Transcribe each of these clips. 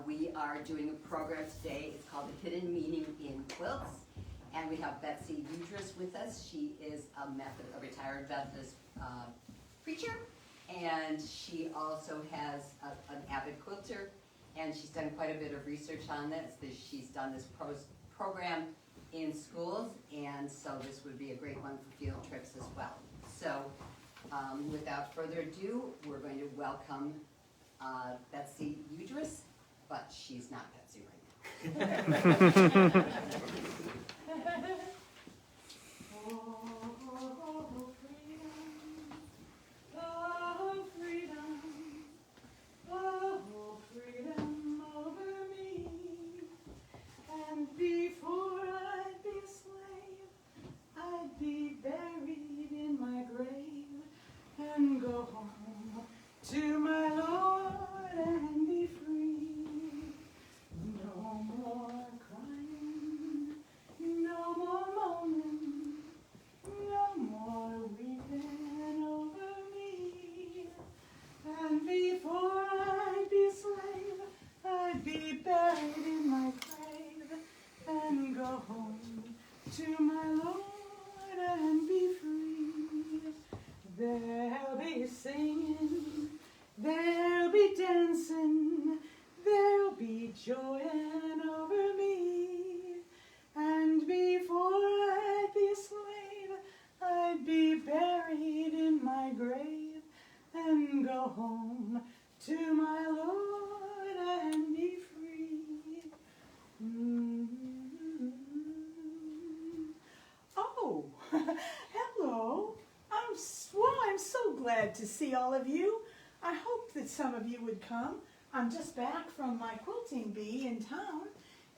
We are doing a program today. It's called The Hidden Meaning in Quilts. And we have Betsy Youdris with us. She is a retired Methodist preacher. And she also has an avid quilter. And she's done quite a bit of research on this. She's done this program in schools. And so this would be a great one for field trips as well. So without further ado, we're going to welcome Betsy Youdris, but she's not Betsy right now. Oh, freedom, oh, freedom over me. And before I'd be a slave, I'd be buried in my grave and go home to my Lord and be free. No more crying, no more moaning, no more weeping over me. And before I'd be a slave, I'd be buried in my grave and go home to my Lord and be free. There'll be singing, there'll be dancing, there'll be joy over me. And before I'd be a slave, I'd be buried in my grave and go home to my Lord and be free. Oh, hello. I'm so glad to see all of you. I hope that some of you would come. I'm just back from my quilting bee in town,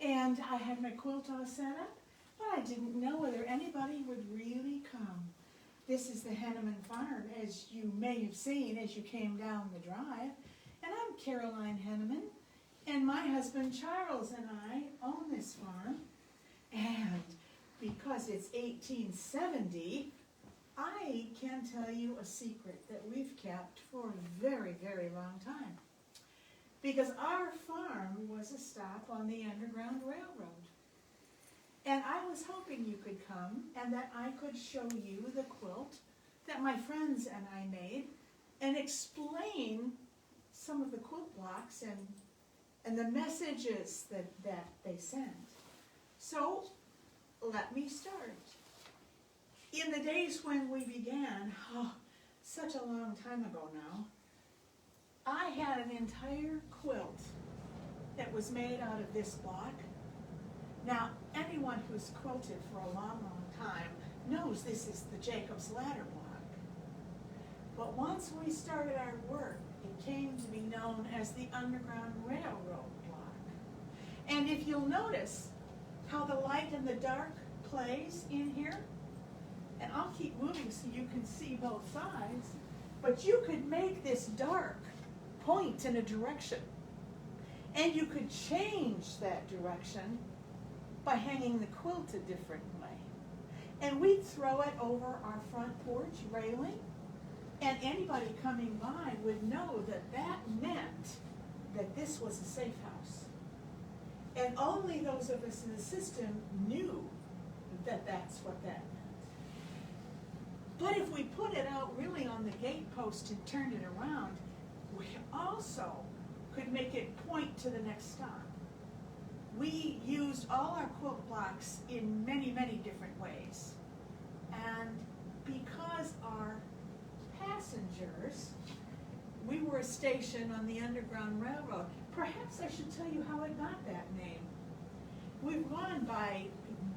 and I had my quilt all set up, but I didn't know whether anybody would really come. This is the Henneman Farm, as you may have seen as you came down the drive, and I'm Caroline Henneman, and my husband Charles and I own this farm, and because it's 1870, I can tell you a secret that we've kept for a very, very long time. Because our farm was a stop on the Underground Railroad. And I was hoping you could come and that I could show you the quilt that my friends and I made and explain some of the quilt blocks and the messages that they sent. So let me start. In the days when we began, such a long time ago now, I had an entire quilt that was made out of this block. Now, anyone who's quilted for a long, long time knows this is the Jacob's Ladder block. But once we started our work, it came to be known as the Underground Railroad block. And if you'll notice how the light and the dark plays in here, and I'll keep moving so you can see both sides, but you could make this dark point in a direction, and you could change that direction by hanging the quilt a different way. And we'd throw it over our front porch railing, and anybody coming by would know that that meant that this was a safe house. And only those of us in the system knew that that's what that meant. But if we put it out really on the gate post and turned it around, we also could make it point to the next stop. We used all our quilt blocks in many, many different ways. And because our passengers, we were a station on the Underground Railroad, perhaps I should tell you how it got that name. We've gone by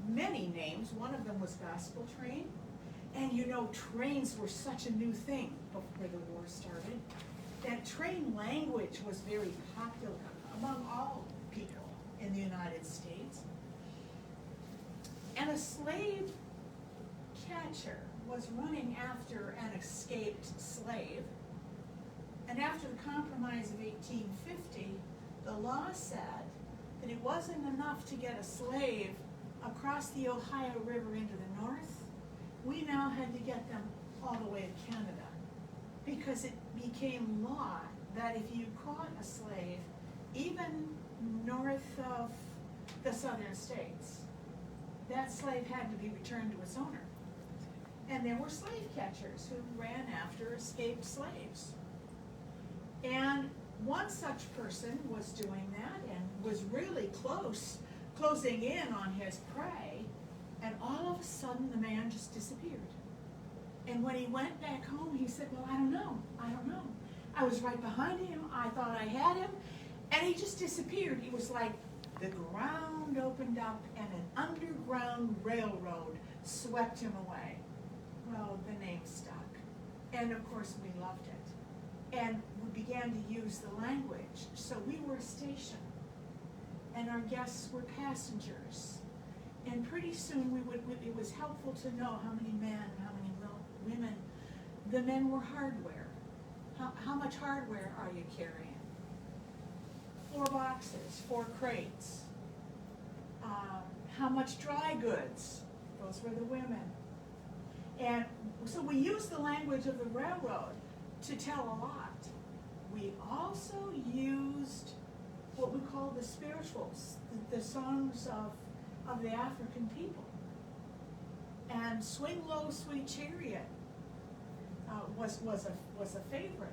many names. One of them was Gospel Train. And you know, trains were such a new thing before the war started, that train language was very popular among all people in the United States. And a slave catcher was running after an escaped slave. And after the Compromise of 1850, the law said that it wasn't enough to get a slave across the Ohio River into the north. We now had to get them all the way to Canada, because it became law that if you caught a slave, even even north of the southern states, that slave had to be returned to its owner. And there were slave catchers who ran after escaped slaves. And one such person was doing that and was really closing in on his prey, and all of a sudden the man just disappeared. And when he went back home, he said, well, I don't know. I was right behind him, I thought I had him, and he just disappeared. It was like the ground opened up and an underground railroad swept him away. Well, the name stuck. And of course we loved it. And we began to use the language. So we were a station, and our guests were passengers. And pretty soon it was helpful to know how many men, how many women. The men were hardware. How much hardware are you carrying? 4 boxes, 4 crates. How much dry goods? Those were the women. And so we used the language of the railroad to tell a lot. We also used what we call the spirituals, the songs of the African people. And Swing Low, Sweet Chariot was a favorite.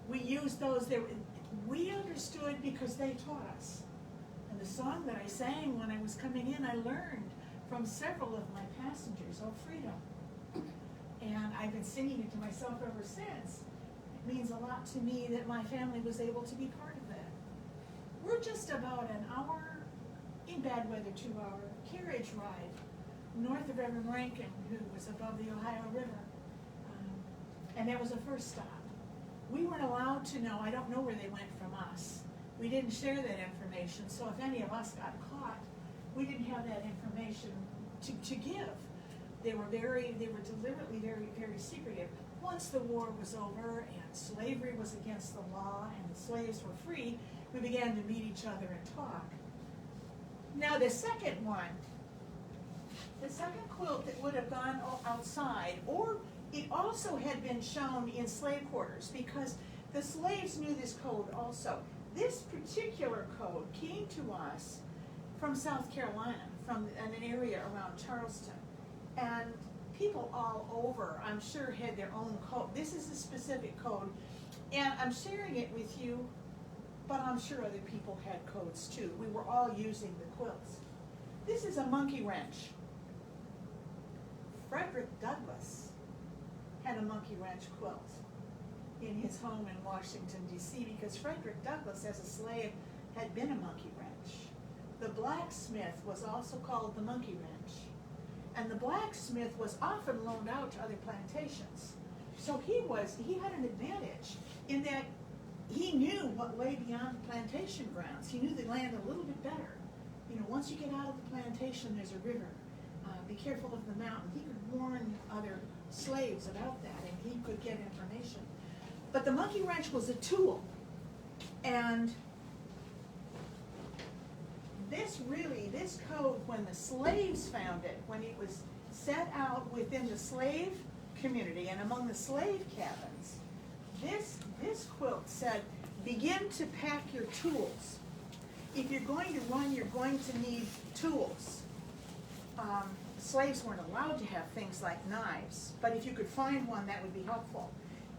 We used those. We understood because they taught us. And the song that I sang when I was coming in, I learned from several of my passengers, Oh Freedom. And I've been singing it to myself ever since. It means a lot to me that my family was able to be part of that. We're just about an hour, in bad weather 2-hour, carriage ride north of Reverend Rankin, who was above the Ohio River. And that was the first stop. We weren't allowed to know, I don't know where they went from us. We didn't share that information, so if any of us got caught, we didn't have that information to give. They were deliberately very, very secretive. Once the war was over and slavery was against the law and the slaves were free, we began to meet each other and talk. Now the second quilt that would have gone outside, or it also had been shown in slave quarters because the slaves knew this code also. This particular code came to us from South Carolina, from an area around Charleston. And people all over, I'm sure, had their own code. This is a specific code, and I'm sharing it with you, but I'm sure other people had codes too. We were all using the quilts. This is a monkey wrench. Frederick Douglass had a monkey wrench quilt in his home in Washington, D.C., because Frederick Douglass, as a slave, had been a monkey wrench. The blacksmith was also called the monkey wrench. And the blacksmith was often loaned out to other plantations. So he had an advantage in that he knew what lay beyond the plantation grounds. He knew the land a little bit better. You know, once you get out of the plantation, there's a river. Be careful of the mountain. He could warn other slaves about that, and he could get information. But the monkey wrench was a tool. And this code, when the slaves found it, when it was set out within the slave community and among the slave cabins, this quilt said, begin to pack your tools. If you're going to run, you're going to need tools. Slaves weren't allowed to have things like knives, but if you could find one, that would be helpful.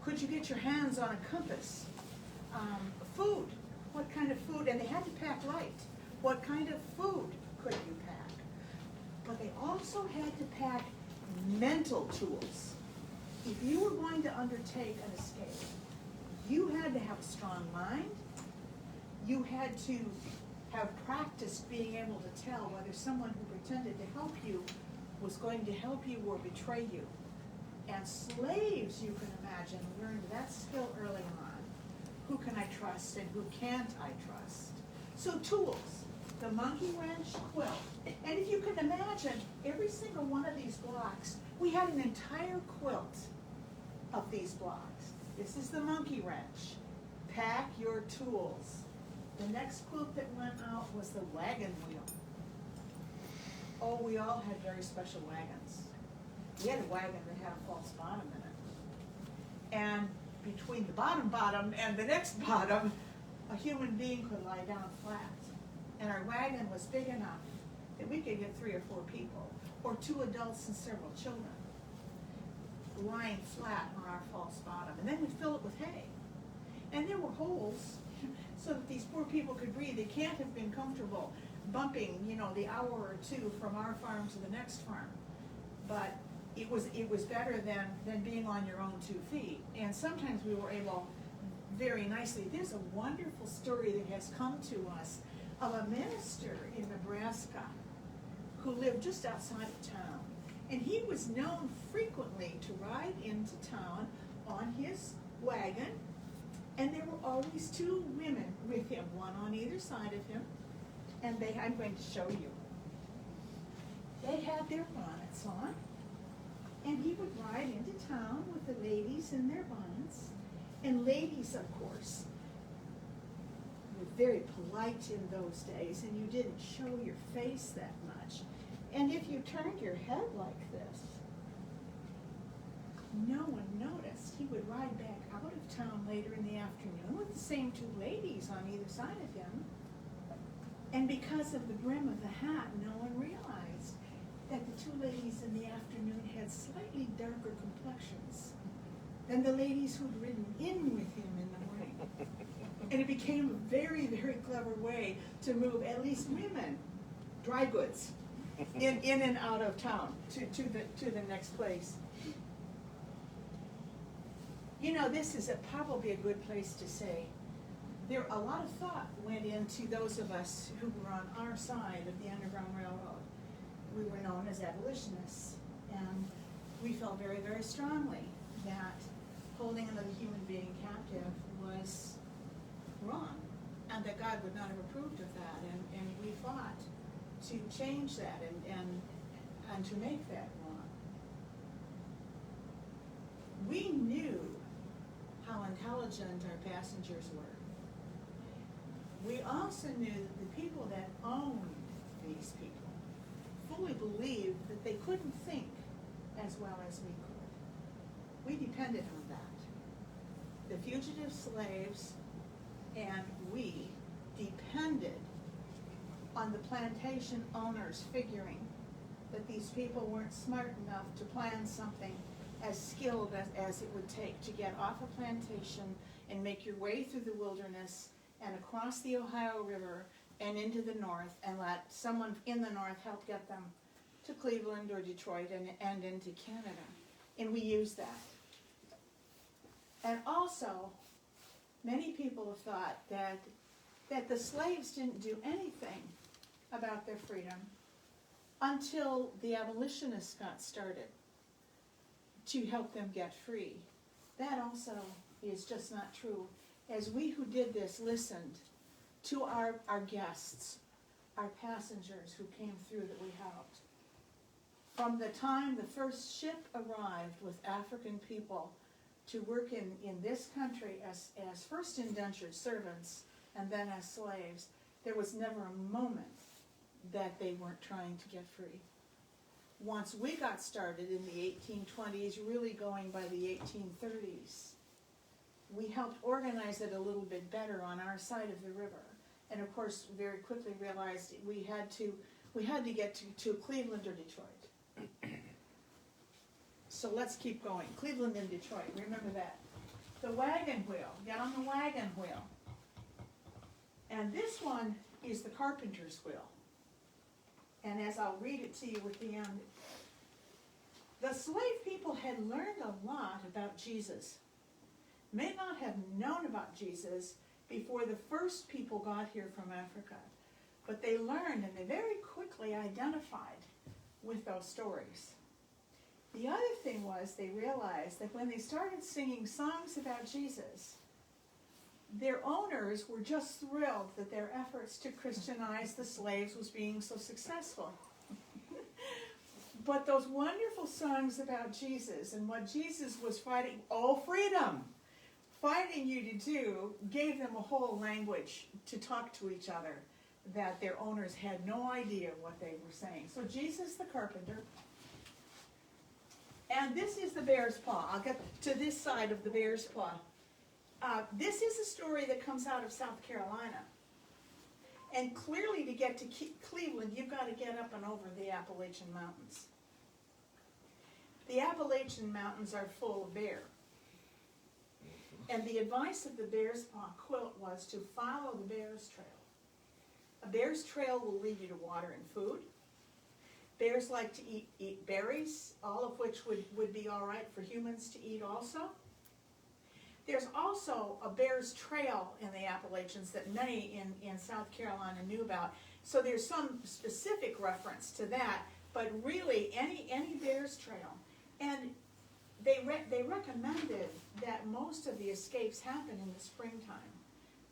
Could you get your hands on a compass? Food, what kind of food? And they had to pack light. What kind of food could you pack? But they also had to pack mental tools. If you were going to undertake an escape, you had to have a strong mind. You had to have practiced being able to tell whether someone who pretended to help you was going to help you or betray you. And slaves, you can imagine, learned that skill early on. Who can I trust and who can't I trust? So tools, the monkey wrench, quilt. And if you can imagine, every single one of these blocks, we had an entire quilt of these blocks. This is the monkey wrench. Pack your tools. The next quilt that went out was the wagon wheel. Oh, we all had very special wagons. We had a wagon that had a false bottom in it. And between the bottom and the next bottom, a human being could lie down flat. And our wagon was big enough that we could get 3 or 4 people, or 2 adults and several children, lying flat on our false bottom. And then we'd fill it with hay. And there were holes so that these poor people could breathe. They can't have been comfortable bumping, the hour or 2 from our farm to the next farm. But it was better than being on your own 2 feet. And sometimes we were able, very nicely, there's a wonderful story that has come to us of a minister in Nebraska who lived just outside of town. And he was known frequently to ride into town on his wagon, and there were always 2 women with him, one on either side of him, and I'm going to show you. They had their bonnets on, and he would ride into town with the ladies in their bonnets, and ladies, of course, were very polite in those days, and you didn't show your face that much. And if you turned your head like this, no one noticed. He would ride back out of town later in the afternoon with the same 2 ladies on either side of him. And because of the brim of the hat, no one realized that the 2 ladies in the afternoon had slightly darker complexions than the ladies who'd ridden in with him in the morning. And it became a very, very clever way to move at least women, dry goods, in and out of town to the next place. This is probably a good place to say a lot of thought went into those of us who were on our side of the Underground Railroad. We were known as abolitionists, and we felt very, very strongly that holding another human being captive was wrong, and that God would not have approved of that, and we fought to change that and to make that wrong. We knew how intelligent our passengers were. We also knew that the people that owned these people fully believed that they couldn't think as well as we could. We depended on that. The fugitive slaves and we depended on the plantation owners figuring that these people weren't smart enough to plan something as skilled as it would take to get off a plantation and make your way through the wilderness and across the Ohio River and into the north, and let someone in the north help get them to Cleveland or Detroit and into Canada. And we used that. And also, many people have thought that the slaves didn't do anything about their freedom until the abolitionists got started to help them get free. That also is just not true. As we who did this listened to our guests, our passengers who came through that we helped, from the time the first ship arrived with African people to work in this country as first indentured servants and then as slaves, there was never a moment that they weren't trying to get free. Once we got started in the 1820s, really going by the 1830s, we helped organize it a little bit better on our side of the river. And of course, very quickly realized we had to get to Cleveland or Detroit. So let's keep going. Cleveland and Detroit, remember that. The wagon wheel, get on the wagon wheel. And this one is the carpenter's wheel. And as I'll read it to you at the end, the slave people had learned a lot about Jesus. May not have known about Jesus before the first people got here from Africa, but they learned and they very quickly identified with those stories. The other thing was they realized that when they started singing songs about Jesus, their owners were just thrilled that their efforts to Christianize the slaves was being so successful. But those wonderful songs about Jesus and what Jesus was fighting, freedom, fighting you to do, gave them a whole language to talk to each other that their owners had no idea what they were saying. So Jesus the carpenter, and this is the bear's paw. I'll get to this side of the bear's paw. This is a story that comes out of South Carolina. And clearly to get to Cleveland, you've got to get up and over the Appalachian Mountains. The Appalachian Mountains are full of bear. And the advice of the Bear's Paw quilt was to follow the bear's trail. A bear's trail will lead you to water and food. Bears like to eat berries, all of which would be all right for humans to eat also. There's also a bear's trail in the Appalachians that many in South Carolina knew about. So there's some specific reference to that, but really any bear's trail. And they recommended that most of the escapes happen in the springtime.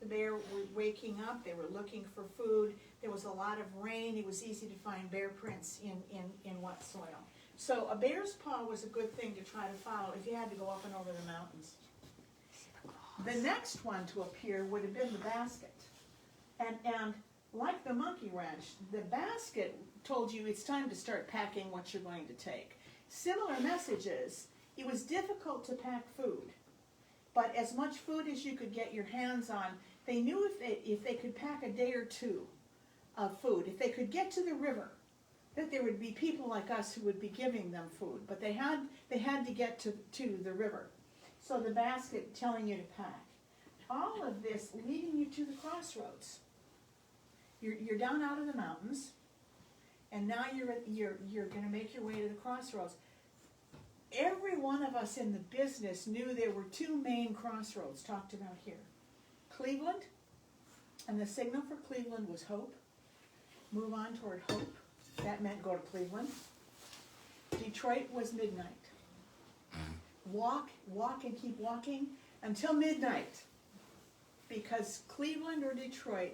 The bear were waking up, they were looking for food, there was a lot of rain, it was easy to find bear prints in wet soil. So a bear's paw was a good thing to try to follow if you had to go up and over the mountains. The next one to appear would have been the basket. And like the monkey wrench, the basket told you it's time to start packing what you're going to take. Similar messages. It was difficult to pack food, but as much food as you could get your hands on, they knew if they could pack a day or two of food, if they could get to the river, that there would be people like us who would be giving them food, but they had to get to the river. So the basket telling you to pack. All of this leading you to the crossroads. You're down out of the mountains, and now you're going to make your way to the crossroads. Every one of us in the business knew there were two main crossroads talked about here. Cleveland, and the signal for Cleveland was hope. Move on toward hope. That meant go to Cleveland. Detroit was midnight. Walk and keep walking until midnight, because Cleveland or Detroit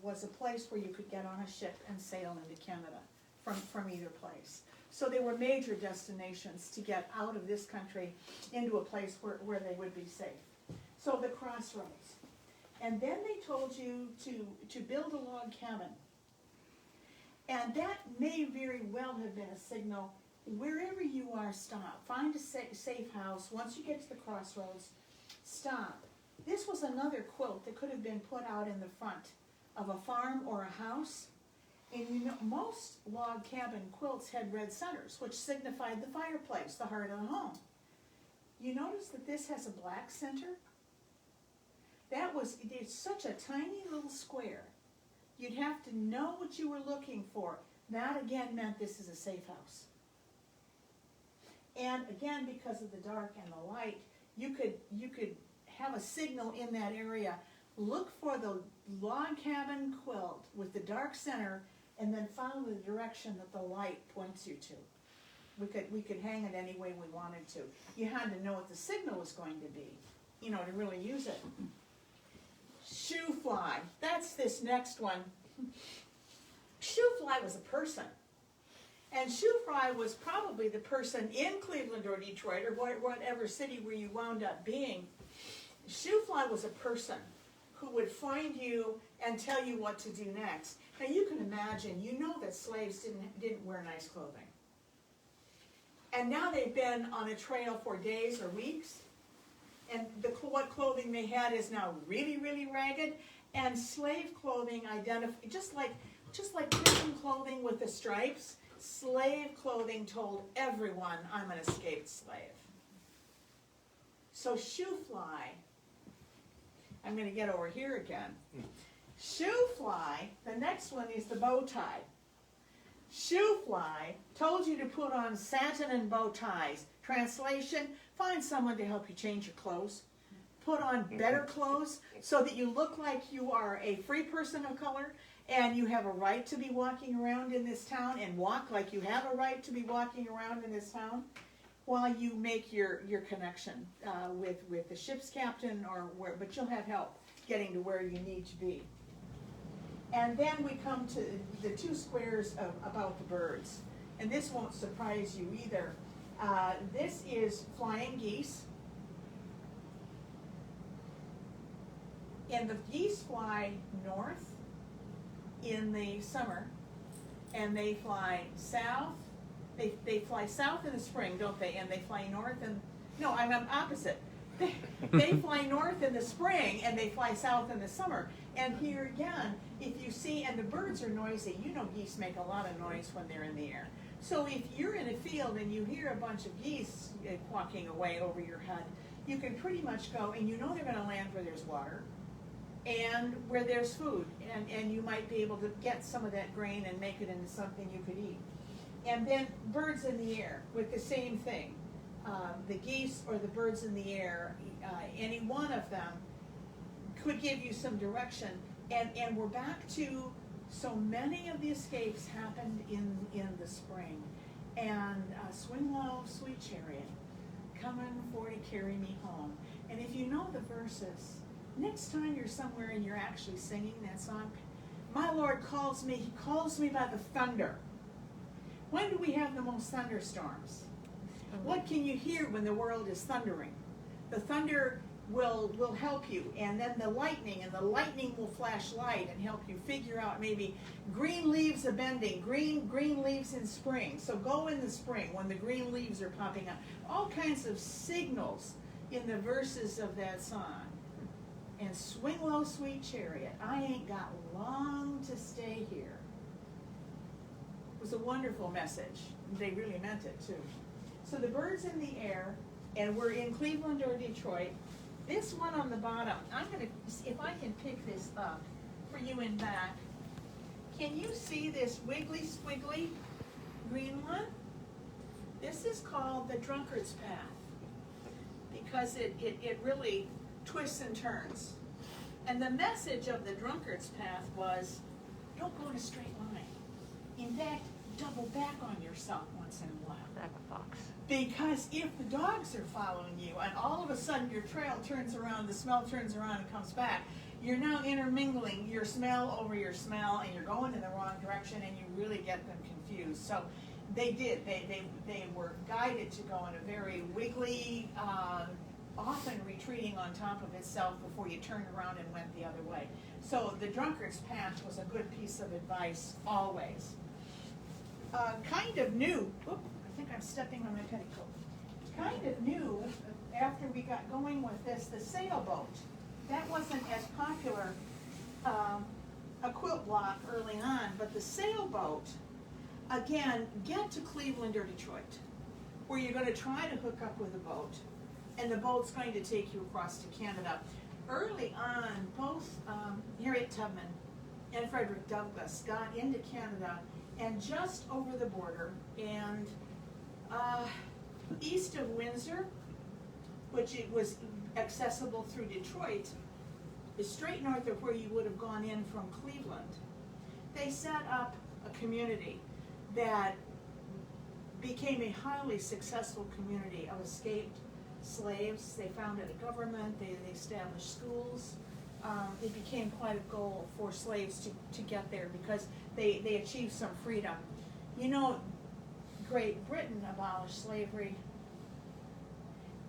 was a place where you could get on a ship and sail into Canada from either place. So there were major destinations to get out of this country into a place where they would be safe. So the crossroads. And then they told you to build a log cabin. And that may very well have been a signal. Wherever you are, stop. Find a safe house. Once you get to the crossroads, stop. This was another quilt that could have been put out in the front of a farm or a house. And you know, most log cabin quilts had red centers, which signified the fireplace, the heart of the home. You notice that this has a black center? It's such a tiny little square. You'd have to know what you were looking for. That again meant this is a safe house. And again, because of the dark and the light, you could have a signal in that area. Look for the log cabin quilt with the dark center, and then follow the direction that the light points you to. We could hang it any way we wanted to. You had to know what the signal was going to be, to really use it. Shoe fly. That's this next one. Shoe fly was a person. And shoe fly was probably the person in Cleveland or Detroit or whatever city where you wound up being. Shoe fly was a person who would find you and tell you what to do next. Now you can imagine, that slaves didn't wear nice clothing. And now they've been on a trail for days or weeks, and what clothing they had is now really, really ragged. And slave clothing just like prison clothing with the stripes, slave clothing told everyone, I'm an escaped slave. So shoe fly, I'm going to get over here again. Shoe fly, the next one is the bow tie. Shoe fly told you to put on satin and bow ties. Translation, find someone to help you change your clothes. Put on better clothes so that you look like you are a free person of color and you have a right to be walking around in this town, and walk like you have a right to be walking around in this town while you make your connection with the ship's captain but you'll have help getting to where you need to be. And then we come to the two squares about the birds. And this won't surprise you either. This is flying geese. And the geese fly north in the summer, and they fly south. They fly south in the spring, don't they? And they fly north I'm opposite. They fly north in the spring and they fly south in the summer. And here again, if you see, and the birds are noisy, you know geese make a lot of noise when they're in the air. So if you're in a field and you hear a bunch of geese walking away over your head, you can pretty much go, and you know they're going to land where there's water and where there's food. And you might be able to get some of that grain and make it into something you could eat. And then birds in the air with the same thing. The geese or the birds in the air, any one of them could give you some direction. And we're back to, so many of the escapes happened in the spring. And swing low, sweet chariot, coming for to carry me home. And if you know the verses, next time you're somewhere and you're actually singing that song, my Lord calls me, he calls me by the thunder. When do we have the most thunderstorms? What can you hear when the world is thundering? The thunder will help you, and then the lightning will flash light and help you figure out maybe green leaves are bending, green leaves in spring. So go in the spring when the green leaves are popping up. All kinds of signals in the verses of that song. And swing low, sweet chariot, I ain't got long to stay here. It was a wonderful message. They really meant it too. So the birds in the air, and we're in Cleveland or Detroit. This one on the bottom, I'm going to, if I can pick this up for you in back, can you see this wiggly squiggly green one? This is called the drunkard's path because it really twists and turns. And the message of the drunkard's path was, don't go in a straight line. In fact, double back on yourself once in a while. Back fox. Because if the dogs are following you and all of a sudden your trail turns around, the smell turns around and comes back, you're now intermingling your smell over your smell and you're going in the wrong direction and you really get them confused. So they did. They were guided to go in a very wiggly, often retreating on top of itself before you turned around and went the other way. So the drunkard's path was a good piece of advice always. Kind of new, I think I'm stepping on my petticoat. Kind of new, after we got going with this, the sailboat. That wasn't as popular a quilt block early on, but the sailboat, again, get to Cleveland or Detroit, where you're going to try to hook up with a boat, and the boat's going to take you across to Canada. Early on, both Harriet Tubman and Frederick Douglass got into Canada and just over the border, and east of Windsor, which it was accessible through Detroit, is straight north of where you would have gone in from Cleveland. They set up a community that became a highly successful community of escaped slaves. They founded a government, they established schools. It became quite a goal for slaves to get there because they achieved some freedom. You know, Great Britain abolished slavery.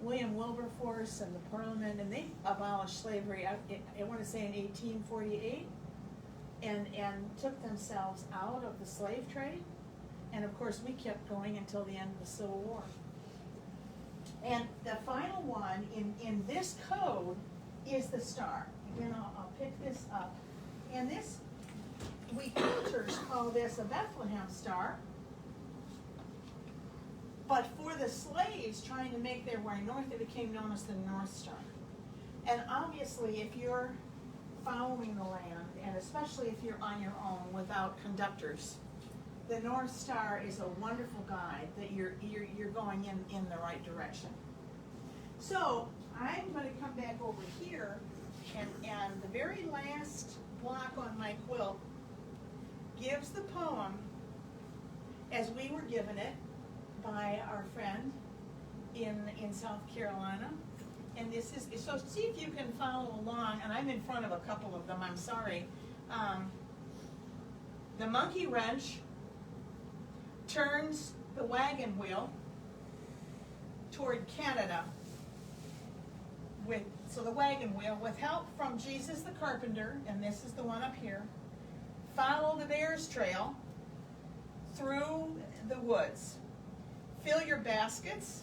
William Wilberforce and the Parliament, and they abolished slavery, I want to say in 1848, and took themselves out of the slave trade. And of course, we kept going until the end of the Civil War. And the final one in this code is the star. Again, I'll pick this up. And this, we quilters call this a Bethlehem star. But for the slaves trying to make their way north, it became known as the North Star. And obviously, if you're following the land, and especially if you're on your own without conductors, the North Star is a wonderful guide that you're going in the right direction. So I'm going to come back over here, and the very last block on my quilt gives the poem as we were given it by our friend in South Carolina. And this is, so see if you can follow along, and I'm in front of a couple of them, I'm sorry. The monkey wrench turns the wagon wheel toward Canada. So the wagon wheel, with help from Jesus the carpenter, and this is the one up here, follow the bear's trail through the woods. Fill your baskets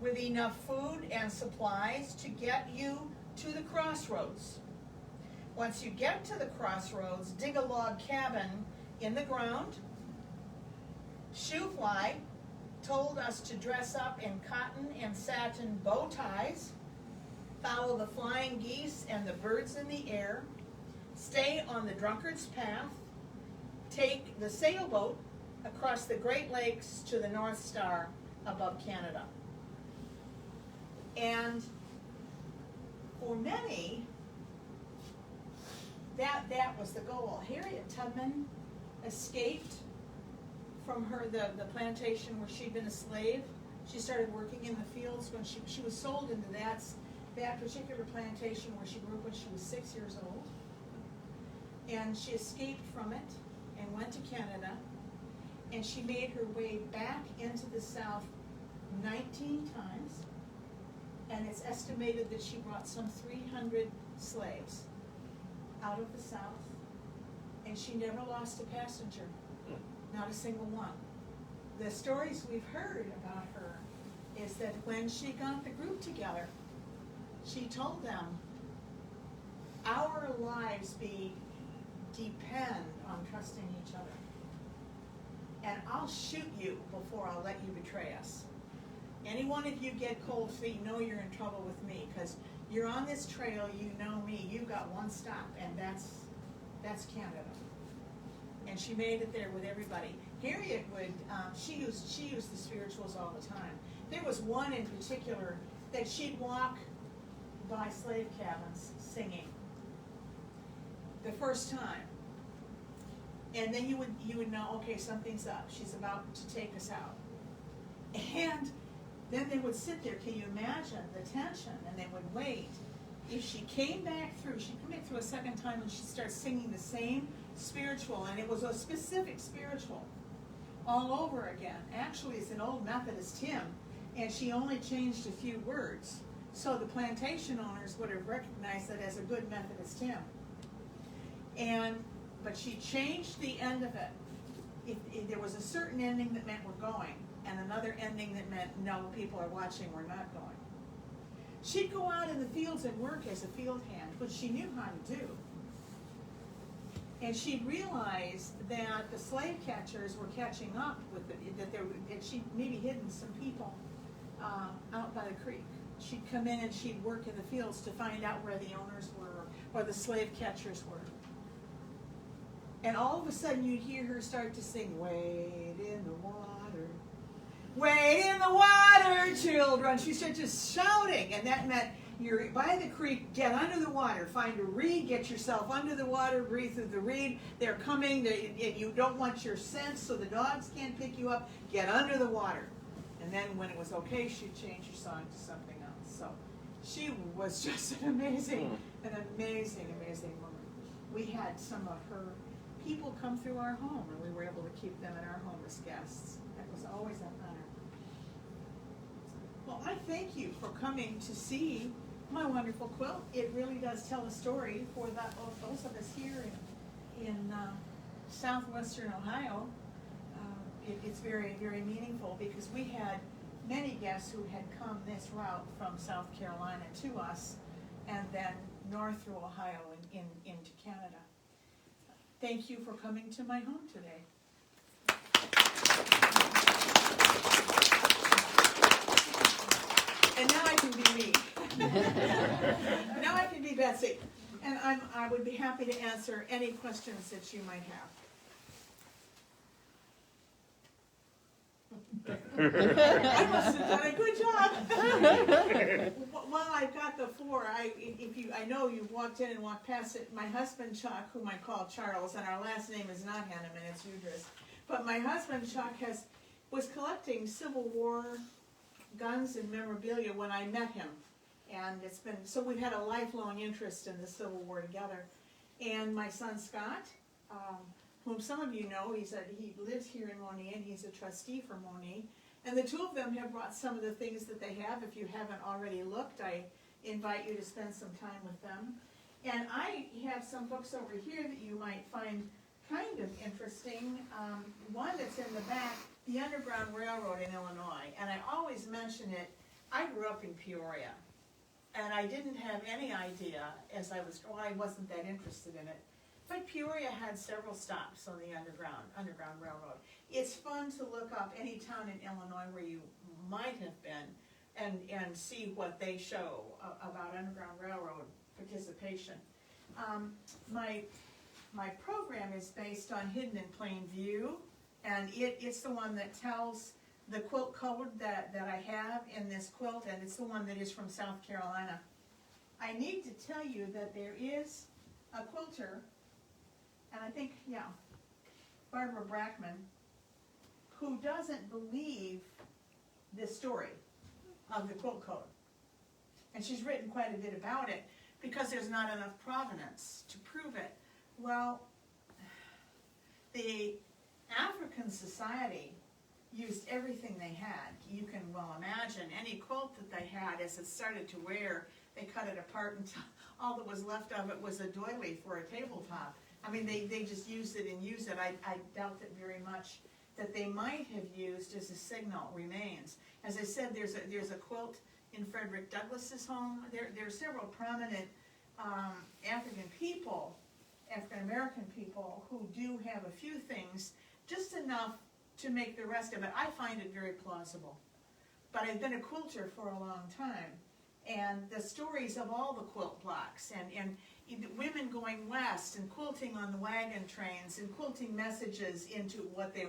with enough food and supplies to get you to the crossroads. Once you get to the crossroads, dig a log cabin in the ground. Shoe Fly told us to dress up in cotton and satin bow ties, follow the flying geese and the birds in the air, stay on the drunkard's path, take the sailboat across the Great Lakes to the North Star above Canada. And for many, that was the goal. Harriet Tubman escaped from the plantation where she'd been a slave. She started working in the fields when she was sold into that particular plantation where she grew up when she was 6 years old. And she escaped from it and went to Canada, and she made her way back into the South 19 times, and it's estimated that she brought some 300 slaves out of the South, and she never lost a passenger, not a single one. The stories we've heard about her is that when she got the group together, she told them, our lives depend on trusting each other. And I'll shoot you before I'll let you betray us. Any one of you get cold feet, know you're in trouble with me, because you're on this trail, you know me, you've got one stop, and that's Canada. And she made it there with everybody. Harriet would, she used the spirituals all the time. There was one in particular that she'd walk by slave cabins singing the first time. And then you would know, okay, something's up. She's about to take us out. And then they would sit there. Can you imagine the tension? And they would wait. If she came back through, she'd come back through a second time and she'd start singing the same spiritual, and it was a specific spiritual all over again. Actually, it's an old Methodist hymn, and she only changed a few words. So the plantation owners would have recognized it as a good Methodist hymn. But she changed the end of it. If there was a certain ending that meant we're going, and another ending that meant no, people are watching, we're not going. She'd go out in the fields and work as a field hand, which she knew how to do. And she'd realized that the slave catchers were catching up with it, that she'd maybe hidden some people out by the creek. She'd come in and she'd work in the fields to find out where the owners were, or the slave catchers were. And all of a sudden you'd hear her start to sing, wade in the water, wade in the water, children. She started just shouting, and that meant you're by the creek, get under the water, find a reed, get yourself under the water, breathe through the reed. They're coming, you don't want your scent so the dogs can't pick you up, get under the water. And then when it was okay, she'd change her song to something else. So she was just an amazing woman. We had some of her people come through our home, and we were able to keep them in our home as guests. That was always an honor. Well, I thank you for coming to see my wonderful quilt. It really does tell a story for those of us here in southwestern Ohio. It's very, very meaningful because we had many guests who had come this route from South Carolina to us, and then north through Ohio and into Canada. Thank you for coming to my home today. And now I can be me. Now I can be Betsy. And I would be happy to answer any questions that you might have. I must have done a good job. Well, I've got the floor. I know you've walked in and walked past it. My husband Chuck, whom I call Charles, and our last name is not Henneman, it's Youdris. But my husband Chuck was collecting Civil War guns and memorabilia when I met him, and so we've had a lifelong interest in the Civil War together. And my son Scott, whom some of you know, he lives here in Monee, and he's a trustee for Monee. And the two of them have brought some of the things that they have. If you haven't already looked, I invite you to spend some time with them. And I have some books over here that you might find kind of interesting. One that's in the back, The Underground Railroad in Illinois. And I always mention it I grew up in Peoria, and I didn't have any idea I wasn't that interested in it. But Peoria had several stops on the Underground Railroad. It's fun to look up any town in Illinois where you might have been and see what they show about Underground Railroad participation. My program is based on Hidden in Plain View, and it's the one that tells the quilt code that I have in this quilt, and it's the one that is from South Carolina. I need to tell you that there is a quilter, and I think, Barbara Brackman, who doesn't believe this story of the quilt code. And she's written quite a bit about it because there's not enough provenance to prove it. Well, the African society used everything they had. You can well imagine any quilt that they had, as it started to wear, they cut it apart until all that was left of it was a doily for a tabletop. I mean, they just used it and used it. I doubt it very much that they might have used as a signal remains. As I said, there's a quilt in Frederick Douglass's home. There are several prominent African American people who do have a few things, just enough to make the rest of it. I find it very plausible. But I've been a quilter for a long time, and the stories of all the quilt blocks and women going west and quilting on the wagon trains and quilting messages into what they,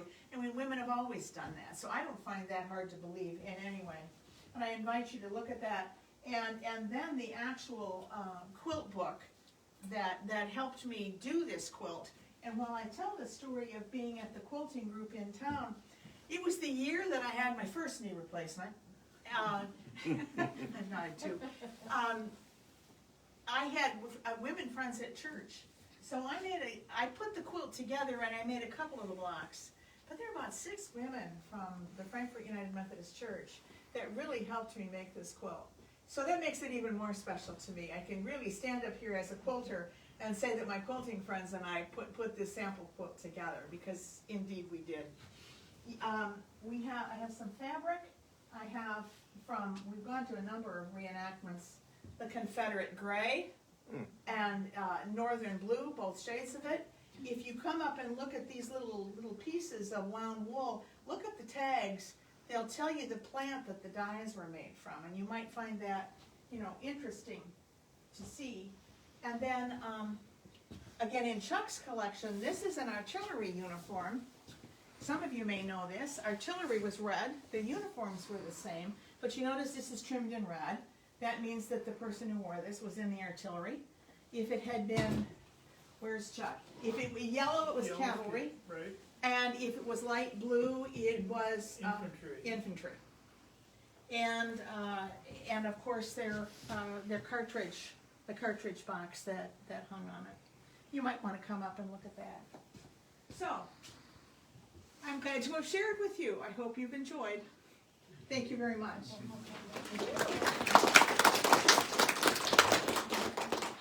women have always done that. So I don't find that hard to believe in any way. And I invite you to look at that. And then the actual quilt book that helped me do this quilt. And while I tell the story of being at the quilting group in town, it was the year that I had my first knee replacement. I'm not too. I had women friends at church. So I put the quilt together and I made a couple of the blocks. But there are about 6 women from the Frankfort United Methodist Church that really helped me make this quilt. So that makes it even more special to me. I can really stand up here as a quilter and say that my quilting friends and I put this sample quilt together, because indeed we did. I have some fabric. We've gone to a number of reenactments, the Confederate gray and northern blue, both shades of it. If you come up and look at these little pieces of wound wool, look at the tags. They'll tell you the plant that the dyes were made from, and you might find that, interesting to see. And then, again, in Chuck's collection, this is an artillery uniform. Some of you may know this. Artillery was red. The uniforms were the same, but you notice this is trimmed in red. That means that the person who wore this was in the artillery. If it had been, where's Chuck? If it was yellow, it was cavalry. Right. And if it was light blue, it was Infantry. And of course their cartridge, the cartridge box that hung on it. You might want to come up and look at that. So, I'm glad to have shared with you. I hope you've enjoyed. Thank you very much.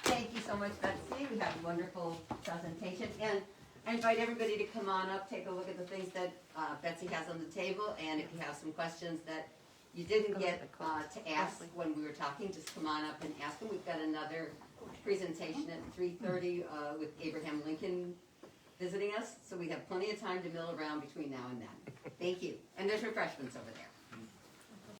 Thank you so much, Betsy. We had a wonderful presentation. And I invite everybody to come on up, take a look at the things that Betsy has on the table, and if you have some questions that you didn't get to ask when we were talking, just come on up and ask them. We've got another presentation at 3:30 with Abraham Lincoln visiting us, so we have plenty of time to mill around between now and then. Thank you. And there's refreshments over there.